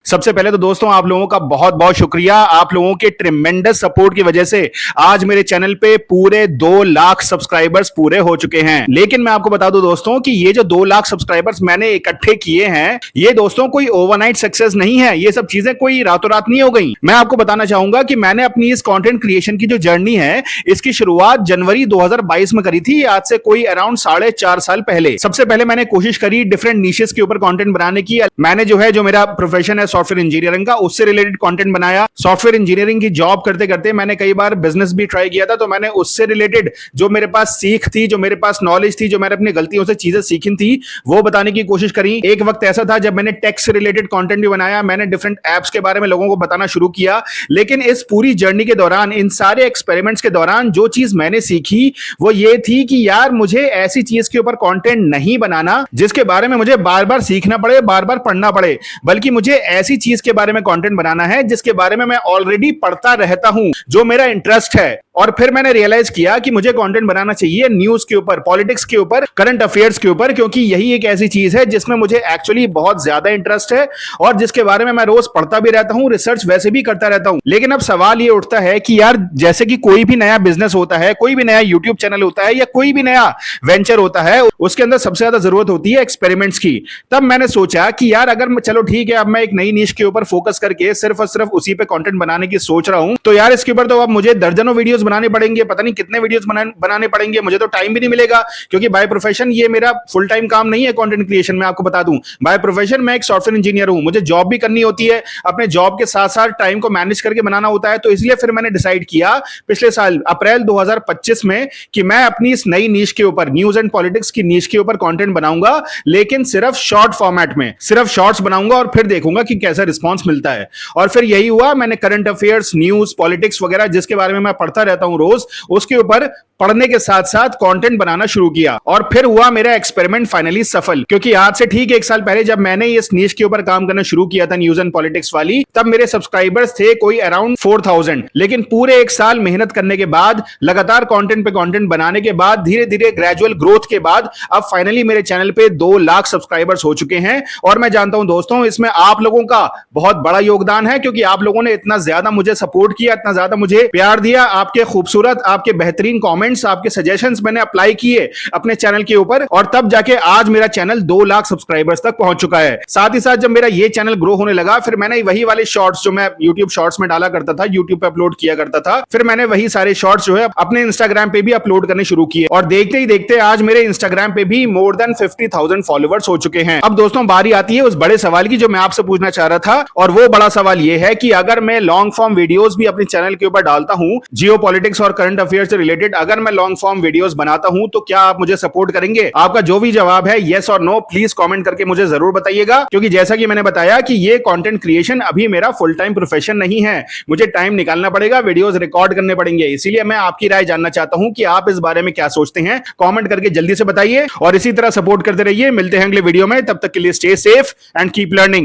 सबसे पहले तो दोस्तों आप लोगों का बहुत बहुत शुक्रिया। आप लोगों के ट्रिमेंडस सपोर्ट की वजह से आज मेरे चैनल पे पूरे 2 लाख सब्सक्राइबर्स पूरे हो चुके हैं। लेकिन मैं आपको बता दूं दोस्तों कि ये जो 2 लाख सब्सक्राइबर्स मैंने इकट्ठे किए हैं, ये दोस्तों कोई ओवरनाइट सक्सेस नहीं है। ये सब चीजें कोई रातों रात नहीं हो गई। मैं आपको बताना चाहूंगा कि मैंने अपनी इस कंटेंट क्रिएशन की जो जर्नी है, इसकी शुरुआत जनवरी 2022 में करी थी, आज से कोई अराउंड 4.5 साल पहले। सबसे पहले मैंने कोशिश करी डिफरेंट नीशेस के ऊपर कंटेंट बनाने की। मैंने जो मेरा प्रोफेशन है सॉफ्टवेयर इंजीनियरिंग का, उससे रिलेटेड कंटेंट बनाया। सॉफ्टवेयर इंजीनियरिंग की जॉब करते करते मैंने कई बार बिजनेस भी ट्राई किया था, तो मैंने उससे रिलेटेड जो मेरे पास सीख थी, जो मेरे पास नॉलेज थी, जो मैंने अपनी गलतियों से चीजें सीखी थी, वो बताने की कोशिश करी। एक वक्त ऐसा था जब मैंने टेक से रिलेटेड कंटेंट भी बनाया, मैंने डिफरेंट एप्स के बारे में लोगों को बताना शुरू किया। लेकिन इस पूरी जर्नी के दौरान, इन सारे एक्सपेरिमेंट्स के दौरान जो चीज मैंने सीखी वो ये थी कि यार मुझे ऐसी चीज के ऊपर कंटेंट नहीं बनाना जिसके बारे में मुझे बार बार सीखना पड़े, बार बार पढ़ना पड़े, बल्कि मुझे ऐसी चीज के बारे में कंटेंट बनाना है जिसके बारे में मैं ऑलरेडी पढ़ता रहता हूं, जो मेरा इंटरेस्ट है। और फिर मैंने रियलाइज किया कि मुझे कंटेंट बनाना चाहिए न्यूज के ऊपर, पॉलिटिक्स के ऊपर, करंट अफेयर्स के ऊपर, क्योंकि यही एक ऐसी चीज है जिसमें मुझे एक्चुअली बहुत ज्यादा इंटरेस्ट है और जिसके बारे में मैं रोज पढ़ता भी रहता हूं, रिसर्च वैसे भी करता रहता हूं। लेकिन अब सवाल ये उठता है कि यार जैसे कि कोई भी नया बिजनेस होता है, कोई भी नया यूट्यूब चैनल होता है या कोई भी नया वेंचर होता है, उसके अंदर सबसे ज्यादा जरूरत होती है एक्सपेरिमेंट्स की। तब मैंने सोचा कि यार अगर चलो ठीक है, अब मैं एक नई नीश के ऊपर फोकस करके सिर्फ और सिर्फ उसी पे कंटेंट बनाने की सोच रहा हूं, तो यार इसके ऊपर तो अब मुझे दर्जनों वीडियोस बनाने पड़ेंगे, पता नहीं कितने वीडियोस बनाने पड़ेंगे, मुझे तो टाइम भी नहीं मिलेगा, क्योंकि बाय प्रोफेशन ये मेरा फुल टाइम काम नहीं है कंटेंट क्रिएशन में। आपको बता दूं, बाय प्रोफेशन मैं एक सॉफ्टवेयर इंजीनियर हूं, मुझे जॉब भी करनी होती है, अपने जॉब के साथ साथ टाइम को मैनेज करके बनाना होता है। तो इसलिए फिर मैंने डिसाइड किया पिछले साल अप्रैल 2025 में कि मैं अपनी इस नई नीश के ऊपर, न्यूज एंड पॉलिटिक्स की नीश के ऊपर कंटेंट बनाऊंगा, लेकिन सिर्फ शॉर्ट फॉर्मेट में, सिर्फ शॉर्ट्स बनाऊंगा और फिर देखूंगा कि कैसा रिस्पॉन्स मिलता है। और फिर यही हुआ, मैंने करंट अफेयर्स, न्यूज, पॉलिटिक्स वगैरह जिसके बारे में मैं पढ़ता रहता हूं रोज, उसके ऊपर पढ़ने के साथ साथ कंटेंट बनाना शुरू किया। और फिर हुआ मेरा एक्सपेरिमेंट फाइनली सफल, क्योंकि आज से ठीक 1 साल पहले जब मैंने इस नीश के ऊपर काम करना शुरू किया था, न्यूज एंड पॉलिटिक्स वाली, तब मेरे सब्सक्राइबर्स थे कोई अराउंड 4000। लेकिन पूरे 1 साल मेहनत करने के बाद, लगातार कंटेंट पे कंटेंट बनाने के बाद, धीरे धीरे ग्रेजुअल ग्रोथ के बाद, अब फाइनली मेरे चैनल पे 2 लाख सब्सक्राइबर्स हो चुके हैं। और मैं जानता हूं दोस्तों, इसमें आप लोगों का बहुत बड़ा योगदान है, क्योंकि आप लोगों ने इतना ज्यादा मुझे सपोर्ट किया, इतना ज्यादा मुझे प्यार दिया। आपके खूबसूरत, आपके बेहतरीन कमेंट्स, आपके सजेशंस मैंने अप्लाई किए अपने चैनल के ऊपर, और तब जाके आज मेरा चैनल 2 लाख सब्सक्राइबर्स तक पहुंच चुका है। साथ ही साथ जब मेरा ये चैनल ग्रो होने लगा, फिर मैंने वही वाले शॉर्ट्स जो मैं यूट्यूब शॉर्ट्स में डाला करता था, यूट्यूब पे अपलोड किया करता था, फिर मैंने वही सारे शॉर्ट्स जो है अपने इंस्टाग्राम पे भी अपलोड करने शुरू किए। और देखते ही देखते आज मेरे इंस्टाग्राम पे भी मोर देन 50,000 फॉलोवर्स हो चुके हैं। अब दोस्तों बारी आती है उस बड़े सवाल की जो मैं आपसे पूछना चाह रहा था, और वो बड़ा सवाल ये है कि अगर मैं लॉन्ग फॉर्म वीडियोस भी अपने चैनल के ऊपर डालता हूं, जियो पॉलिटिक्स और करंट अफेयर से रिलेटेड, अगर मैं लॉन्ग फॉर्म वीडियोस बनाता हूं, तो क्या आप मुझे सपोर्ट करेंगे? आपका जो भी जवाब है, येस और नो, प्लीज कमेंट करके मुझे जरूर बताइएगा, क्योंकि जैसा कि मैंने बताया कि ये कंटेंट क्रिएशन अभी मेरा फुल टाइम प्रोफेशन नहीं है, मुझे टाइम निकालना पड़ेगा, वीडियोस रिकॉर्ड करने पड़ेंगे। इसीलिए मैं आपकी राय जानना चाहता हूं कि आप इस बारे में क्या सोचते हैं। कमेंट करके जल्दी से बताइए और इसी तरह सपोर्ट करते रहिए। मिलते हैं अगले वीडियो में, तब तक के लिए stay safe and keep learning.